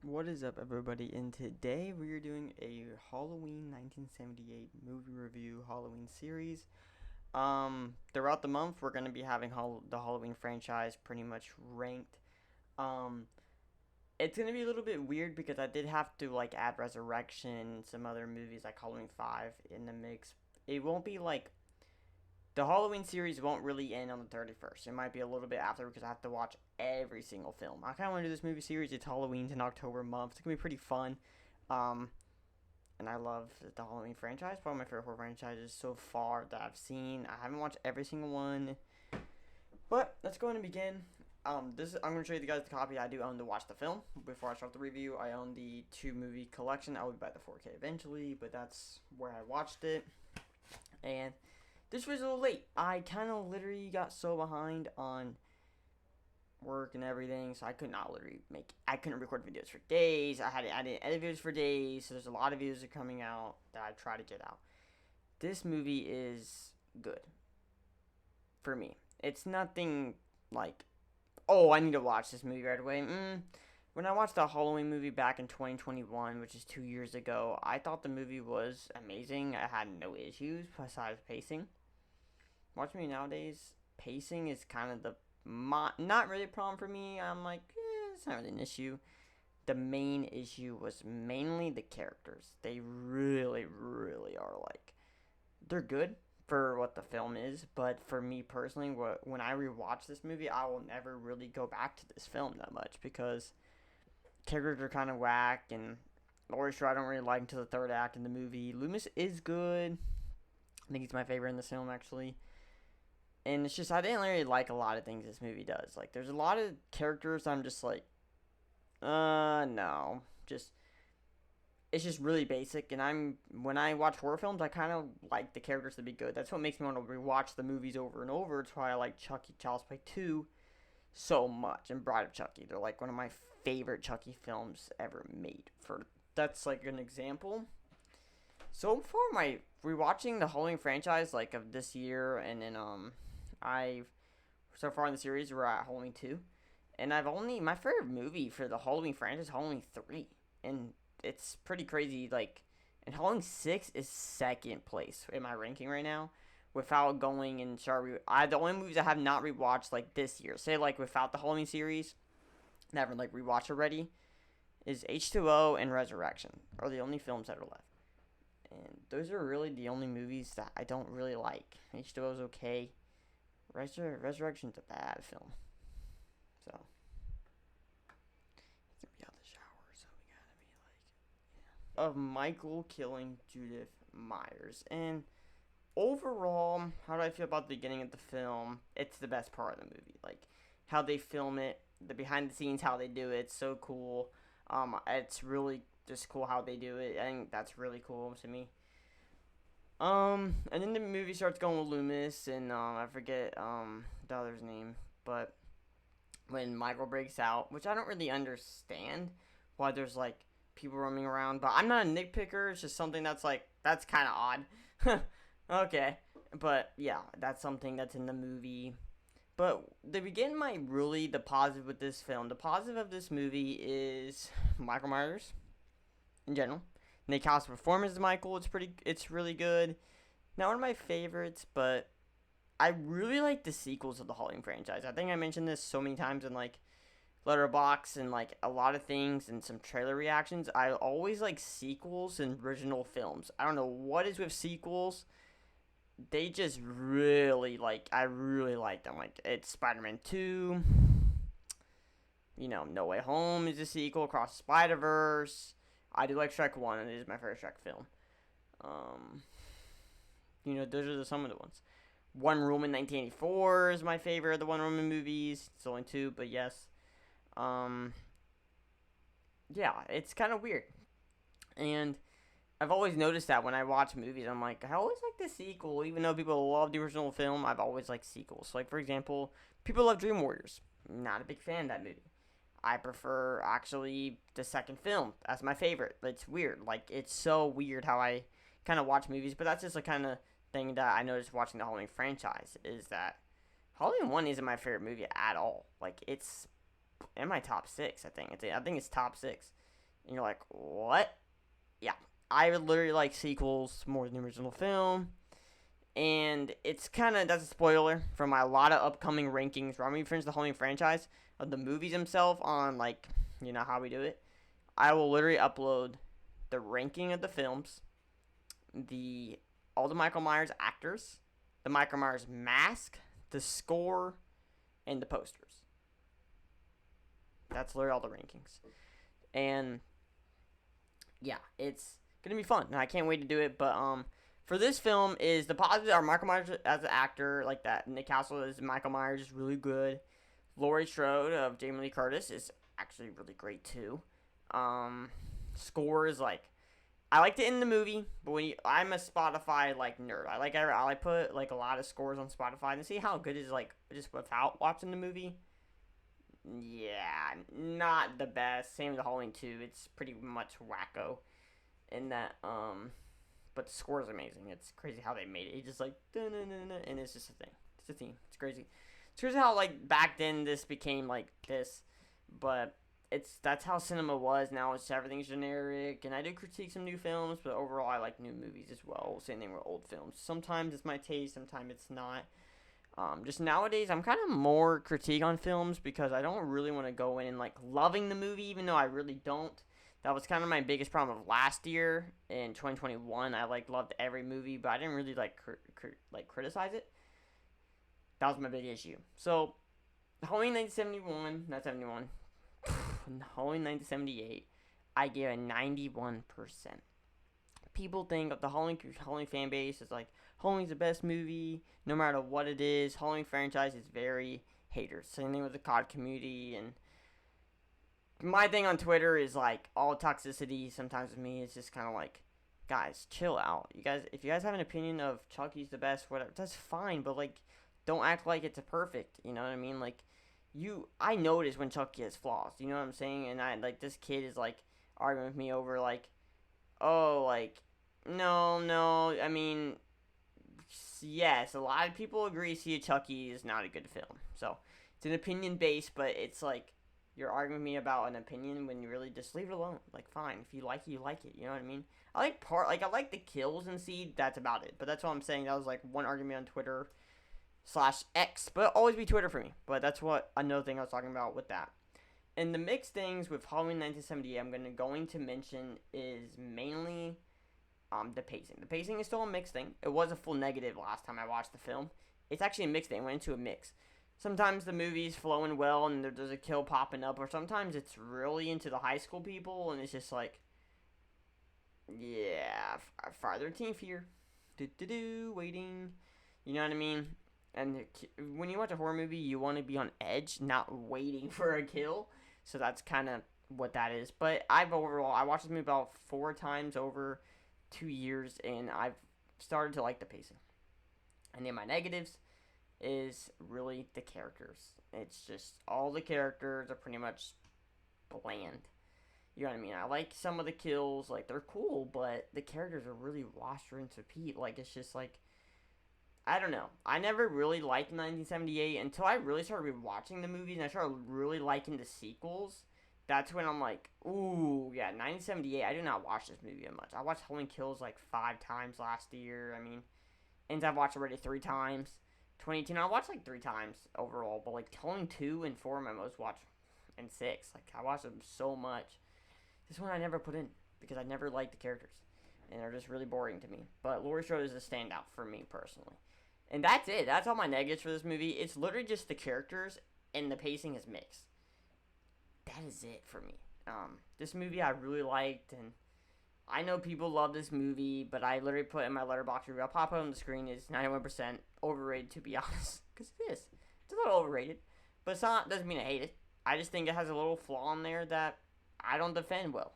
What is up, everybody? And today we are doing a Halloween 1978 movie review Halloween series. Throughout the month, we're going to be having the Halloween franchise pretty much ranked. Um, it's going to be a little bit weird because I did have to like add Resurrection and some other movies like Halloween 5 in the mix. It won't be like the Halloween series won't really end on the 31st. It might be a little bit after because I have to watch every single film. I kind of want to do this movie series. It's Halloween's in October month. It's going to be pretty fun. Um, and I love the Halloween franchise. Probably my favorite horror franchises so far that I've seen. I haven't watched every single one. But let's go ahead and begin. I'm going to show you guys the copy I do own to watch the film. Before I start the review, I own the 2 movie collection. I will be buy the 4K eventually, but that's where I watched it. And this was a little late. I kind of literally got so behind on work and everything, so I could not literally I couldn't record videos for days. I didn't edit videos for days, so there's a lot of videos that are coming out that I try to get out. This movie is good for me. It's nothing like, oh, I need to watch this movie right away. When I watched the Halloween movie back in 2021, which is 2 years ago, I thought the movie was amazing. I had no issues besides pacing. Watching me nowadays, pacing is kind of not really a problem for me. I'm like, it's not really an issue. The main issue was mainly the characters. They really, really are like, they're good for what the film is, but for me personally, when I rewatch this movie, I will never really go back to this film that much because characters are kind of whack, and Laurie Strode I don't really like until the third act in the movie. Loomis is good. I think he's my favorite in this film, actually. And it's just I didn't really like a lot of things this movie does. Like there's a lot of characters I'm just like, no, just it's just really basic. And when I watch horror films, I kind of like the characters to be good. That's what makes me want to rewatch the movies over and over. It's why I like Chucky, Child's Play 2 so much, and Bride of Chucky. They're like one of my favorite Chucky films ever made. For that's like an example. So far, my rewatching the Halloween franchise like of this year, and then I've so far in the series we're at Halloween 2, and I've only my favorite movie for the Halloween franchise is Halloween 3, and it's pretty crazy. Like, and Halloween 6 is second place in my ranking right now, without going and the only movies I have not rewatched like this year, say like without the Halloween series, never like rewatched already, is H2O and Resurrection are the only films that are left. And those are really the only movies that I don't really like. H2O is okay. Resurrection's a bad film. So, he's gonna be out of the shower, so we gotta be like, yeah. Of Michael killing Judith Myers. And overall, how do I feel about the beginning of the film? It's the best part of the movie. Like, how they film it, the behind the scenes, how they do it, it's so cool. It's really just cool how they do it. I think that's really cool to me. And then the movie starts going with Loomis, and I forget the other's name, but when Michael breaks out, which I don't really understand why there's like people roaming around, but I'm not a nitpicker. It's just something that's like that's kind of odd. Okay, but yeah, that's something that's in the movie. But the positive with this film. The positive of this movie is Michael Myers in general. Nick House's performance as Michael, it's really good. Not one of my favorites, but I really like the sequels of the Halloween franchise. I think I mentioned this so many times in like Letterbox and like a lot of things and some trailer reactions. I always like sequels and original films. I don't know what is with sequels. They just really like I really like them. Like it's Spider-Man 2. No Way Home is a sequel. Across the Spider-Verse. I do like Shrek 1, and it is my favorite Shrek film. Um, those are some of the ones. One Room in 1984 is my favorite of the One Room movies. It's only two, but yes. Um, yeah, it's kind of weird. And I've always noticed that when I watch movies, I'm like, I always like the sequel. Even though people love the original film, I've always liked sequels. Like, for example, people love Dream Warriors. Not a big fan of that movie. I prefer actually the second film. That's my favorite. It's weird. Like it's so weird how I kind of watch movies, but that's just the kind of thing that I noticed watching the Halloween franchise is that Halloween 1 isn't my favorite movie at all. Like it's in my top 6, I think. I think it's top 6. And you're like, what? Yeah. I would literally like sequels more than the original film. And it's kind of, that's a spoiler for my lot of upcoming rankings. Where I'm going to finish the Halloween franchise of the movies themselves on, like, you know how we do it. I will literally upload the ranking of the films, the all the Michael Myers actors, the Michael Myers mask, the score, and the posters. That's literally all the rankings. And yeah, it's gonna be fun, and I can't wait to do it. But for this film is the positive are Michael Myers as an actor, like that. Nick Castle as Michael Myers is really good. Laurie Strode of Jamie Lee Curtis is actually really great too. Score is like I liked it in the movie, but I'm a Spotify like nerd. I put like a lot of scores on Spotify and see how good it is like just without watching the movie. Yeah, not the best. Same with the Halloween 2. It's pretty much wacko in that but the score is amazing. It's crazy how they made it. It's just like and it's just a thing. It's a theme. It's crazy. It's crazy how like back then this became like this, but that's how cinema was. Now it's everything's generic, and I do critique some new films, but overall I like new movies as well. Same thing with old films. Sometimes it's my taste, sometimes it's not. Just nowadays, I'm kind of more critique on films because I don't really want to go in and like loving the movie, even though I really don't. That was kind of my biggest problem of last year in 2021. I like loved every movie, but I didn't really like criticize it. That was my big issue. So, Halloween 1971, not 71, Halloween 1978, I gave a 91%. People think of the Halloween fan base is like Halloween's the best movie, no matter what it is. Halloween franchise is very haters. Same thing with the COD community, and my thing on Twitter is like all toxicity. Sometimes with me, it's just kind of like, guys, chill out. You guys, if you guys have an opinion of Chucky's the best, whatever, that's fine. But like, don't act like it's a perfect. You know what I mean? Like, I notice when Chucky has flaws. You know what I'm saying? And I like this kid is like arguing with me over like, oh, like, no, no. I mean, yes, a lot of people agree See Chucky is not a good film. So it's an opinion based, but it's like you're arguing with me about an opinion when you really just leave it alone. Like, fine, if you like it, you like it. You know what I mean? I like the kills and Seed. That's about it. But that's what I'm saying. That was like one argument on Twitter / X, but always be Twitter for me. But that's what another thing I was talking about with that. And the mixed things with Halloween 1978 I'm going to mention is mainly the pacing. The pacing is still a mixed thing. It was a full negative last time I watched the film. It's actually a mixed thing. It went into a mix. Sometimes the movie's flowing well and there's a kill popping up, or sometimes it's really into the high school people and it's just like, yeah, Friday the 13th here. Waiting. You know what I mean? And when you watch a horror movie, you want to be on edge, not waiting for a kill. So that's kind of what that is. But I watched this movie about 4 times over 2 years, and I've started to like the pacing. And then my negatives is really the characters. It's just all the characters are pretty much bland. You know what I mean? I like some of the kills, like they're cool, but the characters are really wash, rinse, repeat. Like it's just like, I don't know. I never really liked 1978 until I really started rewatching the movies and I started really liking the sequels. That's when I'm like, ooh, yeah, 1978. I did not watch this movie that much. I watched Halloween Kills like 5 times last year. I mean, and I've watched already 3 times. 2018, I watched like 3 times overall, but like Halloween 2 and 4 my most watched, and 6. Like, I watched them so much. This one I never put in because I never liked the characters. And they're just really boring to me. But Laurie Strode is a standout for me personally. And that's it. That's all my negatives for this movie. It's literally just the characters and the pacing is mixed. That is it for me. This movie I really liked, and I know people love this movie, but I literally put in my Letterboxd review. I'll pop it on the screen. It's 91% overrated, to be honest, because it is. It's a little overrated, but it's not. Doesn't mean I hate it. I just think it has a little flaw in there that I don't defend well.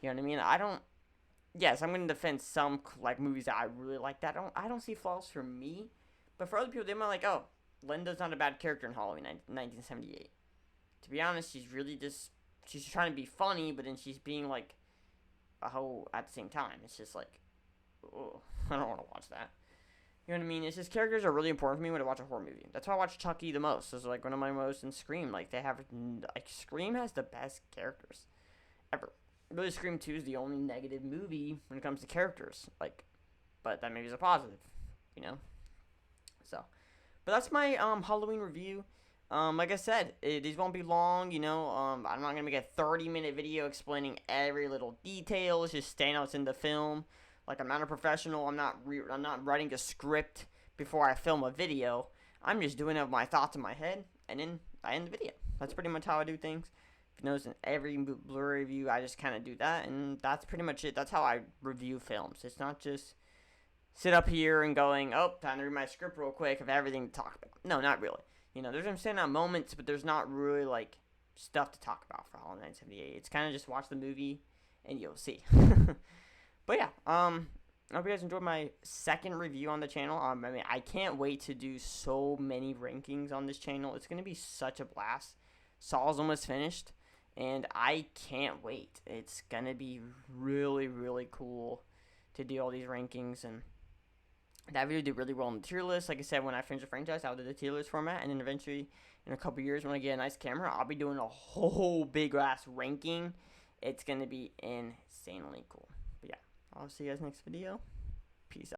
You know what I mean? I don't. Yes, I'm gonna defend some like movies that I really like. That I don't see flaws for me. But for other people, they might like, oh, Linda's not a bad character in Halloween 1978. To be honest, she's just trying to be funny, but then she's being like a hoe at the same time. It's just like, oh, I don't want to watch that. You know what I mean? It's just characters are really important for me when I watch a horror movie. That's why I watch Chucky the most. It's like one of my most, and Scream. Like, Scream has the best characters ever. really Scream 2 is the only negative movie when it comes to characters. Like, but that maybe is a positive, you know. So, but that's my Halloween review. Like I said, these won't be long. You know, I'm not gonna make a 30-minute video explaining every little detail. It's just standouts in the film. Like, I'm not a professional. I'm not writing a script before I film a video. I'm just doing it with my thoughts in my head, and then I end the video. That's pretty much how I do things. If you notice, in every Blu-ray review, I just kind of do that, and that's pretty much it. That's how I review films. It's not just sit up here and going, oh, time to read my script real quick of everything to talk about. No, not really. You know, there's some standout moments, but there's not really, like, stuff to talk about for Halloween 1978. It's kind of just watch the movie, and you'll see. But yeah, I hope you guys enjoyed my second review on the channel. I mean, I can't wait to do so many rankings on this channel. It's going to be such a blast. Saw's almost finished, and I can't wait. It's going to be really, really cool to do all these rankings, and that video did really well on the tier list. Like I said, when I finish the franchise, I'll do the tier list format, and then eventually, in a couple years, when I get a nice camera, I'll be doing a whole big-ass ranking. It's going to be insanely cool. But yeah, I'll see you guys next video. Peace out.